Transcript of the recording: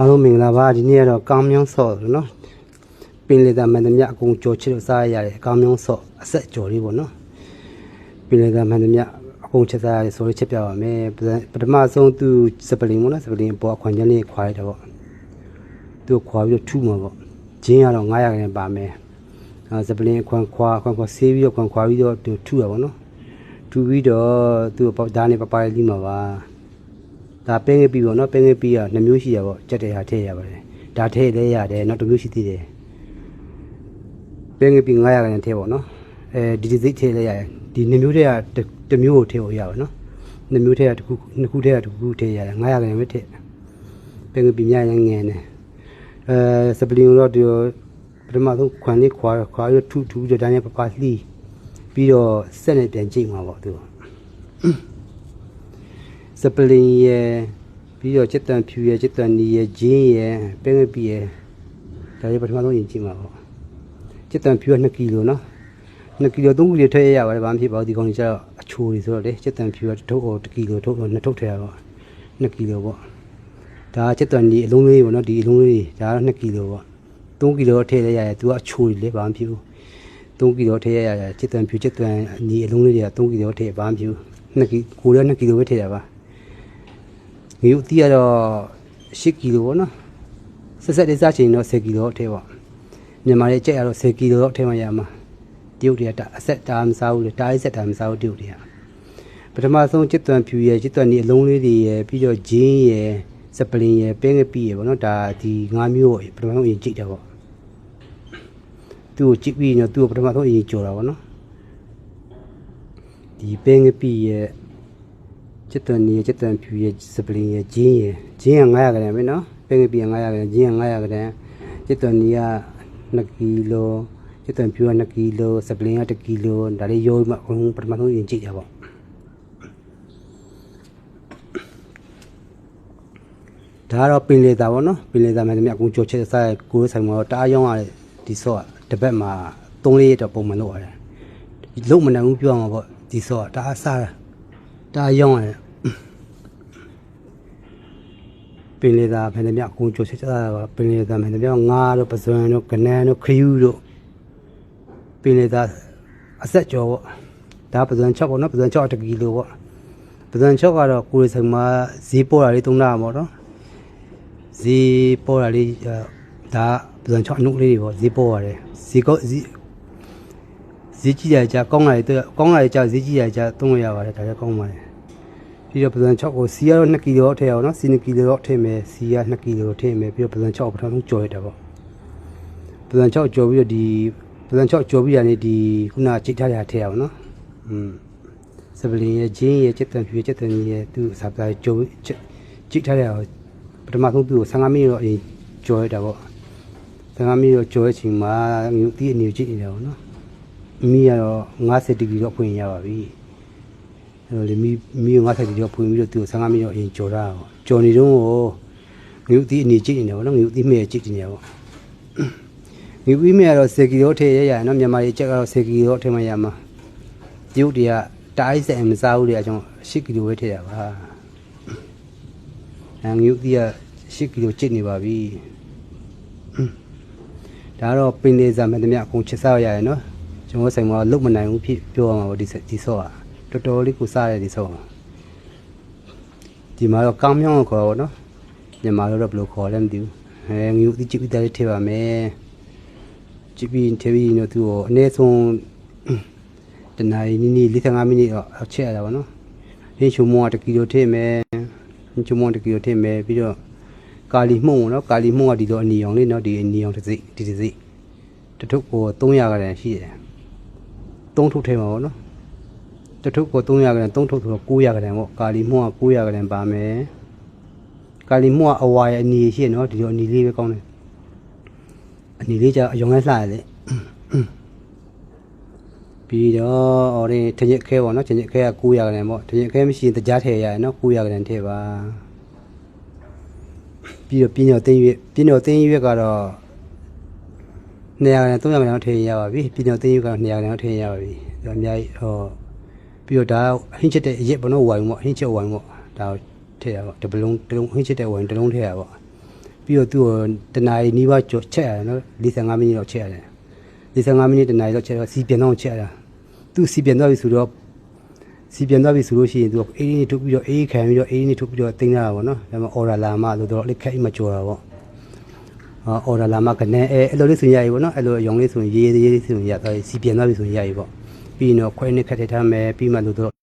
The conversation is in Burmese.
အားလုံးမင်္ဂလာပါဒီနေ့ကတော့ကောင်းမြောင်းဆော့နော်ပင်လေသာမှန်သမျှအကုန်ကြော်ချစ်လို့စားရရတယ်ကောင်းမြောင်းဆော့အဆက်ကြော်လေးပေါ့နော်ပင်လေသာမှန်သမျှအကုန်ချက်စားရတယ်ဆိုလို့ချက်ပြပါမယ်ပထမဆုံးသူစပလင်ပေါ့နော်စပလင်ပေါ်ခွန်ချမ်းလေးခွာရတာပေါ့သူခွာပြီးတော့ထူမှာပေါ့ဂျင်းကတော့900ခန့်ပါမယ်စပလင်ခွန်ခွာဆေးပြီးတော့ခွန်ခွာပြီးတော့သူထူရပါနော်ထူပြီးတော့သူဒါနဲ့ပပလေးမှာပါဒါပဲငယ်ပြီးပေါ့နော်ပဲငယ်ပြီးက2မျိုးရှိရပေါ့ကြက်တဲ့ဟာထည့်ရပါတယ်ဒါထည့်လဲရတယ်နောက်တစ်မျိုးရှိသေးတယ်ပဲငယ်ပြီး900ခန့်ထည့်ပေါ့နော်ဒီစိတ်ထည့်လဲရတယ်ဒီ2မျိုးတည်းကတစ်မျိုးကိုထည့်ဖို့ရပါနော်2မျိုးတည်းကတစ်ခုတည်းကတစ်ခုထည့်ရတယ်900ခန့်ပဲထည့်ပဲငယ်ပြီးများရင်ငယ်နေစပလင်တော့ဒီပထမဆုံးခွန်လေးခွာရထူပြီးတော့ဒါနဲ့ပပလှီးပြီးတော့ဆက်နဲ့ပြန်ကြိတ်မှာပေါ့သူစပလင်ရဲ့ပြီးတော့ချက်တန်ဖြူရဲ့ချက်တန်နီရဲ့ဂျင်းရဲ့ပဲငယ်ပြီးရဲ့ဒါလေးပထမဆုံးရင်ကြည့်မှာပေါ့ချက်တန်ဖြူက2ကီလိုနော်2ကီလို3ကီလိုထည့်ရပါတယ်ဘာမှဖြစ်ပါဘူးဒီကောင်ကြီးကျတော့အချိုတွေဆိုတော့လေချက်တန်ဖြူကထုတ်1ကီလိုထုတ်2ထုတ်ထည့်ရပါ2ကီလိုပေါ့ဒါချက်တန်နီအလုံးလေးပေါ့နော်ဒီအလုံးလေးဒါကတော့2ကီလိုပေါ့3ကီလိုထည့်လဲရတယ်သူကအချိုတွေလေဘာမှဖြစ်ဘူး3ကီလိုထည့်ရရတယ်ချက်တန်ဖြူချက်တန်နီအလုံးလေးတွေက3ကီလိုထည့်ဘာမှဖြစ်ဘူး2ကီကိုလည်း2ကီလိုပဲထည့်ရပါငရုတ်တီးကတော့10ကီလိုပေါ့နော်ဆက်လေးစားချင်တော့10ကီလိုထည့်ပါမြန်မာရဲ့ကြက်ရတော့10ကီလိုတော့ထည့်မှရမှာတရုတ်တွေကအဆက်တာမစားဘူးလေတားလေးဆက်တာမစားဘူးတရုတ်တွေကပထမဆုံးချစ်သွန်ဖြူရဲ့ချစ်သွန်ဒီအလုံးလေးတွေရဲ့ပြီးတော့ဂျင်းရဲ့စပလင်ရဲ့ပဲငယ်ပြီးရဲ့ပေါ့နော်ဒါဒီ5မျိုးပထမဆုံးအရင်ကြည့်တယ်ပေါ့သူ့ကိုကြည့်ပြီးတော့သူ့ကိုပထမဆုံးအရင်ကြော်တာပေါ့နော်ဒီပဲငယ်ပြီးရဲ့ချစ်သွန်နီချစ်သွန်ဖြူရဲ့စပလင်ရဲ့ဂျင်းက900ခန့်ပဲနော်ပဲငယ်ပြီး900ခန့်ဂျင်းက900ခန့်ချစ်သွန်နီက2ကီလိုချစ်သွန်ဖြူက2ကီလိုစပလင်က1ကီလိုဒါလေးရိုးမှပထမဆုံးရင်ကြည့်ကြပါဒါကတော့ပင်လေသာပေါ့နော်ပင်လေသာမှန်တယ်မြတ်ကိုကြော်ချက်စားကိုယ်ဆိုင်မှာတော့တအားရောင်းရတယ်ဒီဆော့ကတစ်ပတ်မှာ3-4ရက်တော့ပုံမှန်လုပ်ရတယ်လုံးမနိုင်ဘူးပြောမှာပေါ့ဒီဆော့ကတအားစားတာရောင်းရတယ်ပင်လေသာမှန်တယ်မြတ်ကိုကြော်ချက်စားတာပင်လေသာမှန်တယ်မြတ်ငါးတို့ပစွန်တို့ကနန်းတို့ခယူးတို့ပင်လေသာအဆက်ကြော်ပေါ့ဒါပစွန်6ပေါ့နော်ပစွန်6 1ကီလိုပေါ့ပစွန်6ကတော့ကိုယ်ဆိုင်မှာဈေးပေါ်တာလေး3လပေါ့နော်ဈေးပေါ်တာလေးဒါပစွန်6အနုလေးတွေပေါ့ဈေးပေါ်ရတယ်ဈေးကြည့်ရကြကောင်းလာကြဈေးကြည့်ရကြသုံးရပါတယ်ဒါလည်းကောင်းပါတယ်ပြီးတော့ပစွန်6ကိုစီကတော့2ကီလိုထည့်အောင်နော်စီ2ကီလိုတော့ထည့်မယ်စီက2ကီလိုထည့်မယ်ပြီးတော့ပစွန်6ကိုပထမဆုံးကြော်ရတာပေါ့ပစွန်6ကြော်ပြီးတော့ဒီပစွန်6ကြော်ပြီးရနေဒီခုနချိတ်ထားရထည့်အောင်နော်စပလင်ရဲ့ဂျင်းရဲ့ချက်တန်ဖြူရဲ့ချက်တန်ရဲ့သူ့စာပြကြော်ချိတ်ထားရပထမဆုံးသူ့ကို15မိနစ်တော့အရင်ကြော်ရတာပေါ့15မိနစ်တော့ကြော်ရချိန်မှာငုတ်တီးအနေကြည့်နေတယ်ပေါ့နော်မီးကတော့50ဒီဂရီတော့ဖွင့်ရပါပြီအဲ့တော့လေမီး50ဒီဂရီတော့ဖွင့်ပြီးတော့သူ့ကို15မိနစ်တော့အရင်ကြော်တာပေါ့ကြော်နေတော့ငုတ်တီးအနေကြည့်နေတယ်ပေါ့နော်ငုတ်တီးမဲ့ကြည့်နေတယ်ပေါ့ငုတ်တီးမဲ့ကတော့10ကီလိုထည့်ရနော်မြန်မာတွေချက်ကတော့10ကီလိုထည့်မှရမှာတရုတ်တွေကတားအိစက်မစားဘူးလေအကြောင်း10ကီလိုပဲထည့်ရပါငုတ်တီးက10ကီလိုချစ်နေပါပြီဒါတော့ပင်လေစာမှန်သမျှအကုန်ချက်စားရရတယ်နော်ကျွန်တော်ဆိုင်မှာလုတ်မနိုင်ဘူးဖြစ်ပြောရမှာပေါ့ဒီဆော့ကတော်တော်လေးကိုစားရဒီဆော့ဒီမှာတော့ကောင်းမြောင်းခေါ်ပါတော့နော်မြန်မာတော့ဘယ်လိုခေါ်လဲမသိဘူးငုတ်တီးကြည့်ပြီးသားထည့်ပါမယ်ကြည့်ပြီးထည့်ပြီးတော့သူ့ကိုအနည်းဆုံးတနာရီနီး45မိနစ်တော့ချက်ရတာပေါ့နော်ဟင်းချုံမော1ကီလိုထည့်မယ်ဟင်းချုံမော1ကီလိုထည့်မယ်ပြီးတော့ကာလီမှုန့်နော်ကာလီမှုန့်ကဒီလိုအနီအောင်လေးနော်ဒီအနီအောင်တစ်စိတထုပ်ကို300ခန့်ရှိတယ်3ထုပ်ထဲမှာပေါ့နော်တထုပ်ကို300ခန့်3ထုပ်ဆိုတော့900ခန့်ပေါ့ကာလီမှုန့်က900ခန့်ပါမယ်ကာလီမှုန့်ကအဝါရဲ့အနီရှိနော်ဒီလိုအနီလေးပဲကောင်းတယ်အနီလေးကြအယုံလဲလှရတယ်ပြီးတော့ထညက်ခဲပေါ့နော်ထညက်ခဲက900ခန့်ပေါ့ထညက်ခဲမရှိရင်တကြားထည့်ရတယ်နော်900ခန့်ထည့်ပါပြီးတော့ပြင်းတော်သိန်းရွက်ကတော့200ခန့်300ခန့်ထည့်ရပါပြီပြင်းတော်သိန်းရွက်ကတော့200ခန့်ထည့်ရပါပြီဒါအများကြီးပြီးတော့ဒါဟင်းချက်တဲ့အရက်ပေါ့နော်ဝိုင်ပေါ့ဟင်းချက်ဝိုင်ပေါ့ဒါထည့်ရပါတစ်လုံးဟင်းချက်တဲ့ဝိုင်တစ်လုံးထည့်ရပါ ပြီးတော့သူ့တနာရီနီးပါးကြော်ချက်ရတယ်နော်45မိနစ်တော့ချက်ရတယ်45မိနစ်တနာရီတော့ချက်တော့စီပြန်တော့ချက်ရတာသူစီပြန်တော့ပြီဆိုတော့စီပြန်တော့ပြီဆိုလို့ရှိရင်သူအေးနေထုတ်ပြီးတော့အေးခံပြီးတော့အေးနေထုတ်ပြီးတော့တင်းလာတာပေါ့နော်ဒါမှအော်ဒါလာမှလို့တော့လက်ခက်အိမ်မကြော်တာပေါ့အော်ဒါလာမှကနေအဲ့လိုလေးဆိုရင်ရပြီပေါ့နော်အဲ့လိုအယောင်လေးဆိုရင်ရေးဆိုရင်ရတော့စီပြန်တော့ပြီဆိုရင်ရပြီပေါ့ပြီးရင်တော့ခွဲနှစ်ခက်ထည့်ထားမယ်ပြီးမှလို့တော့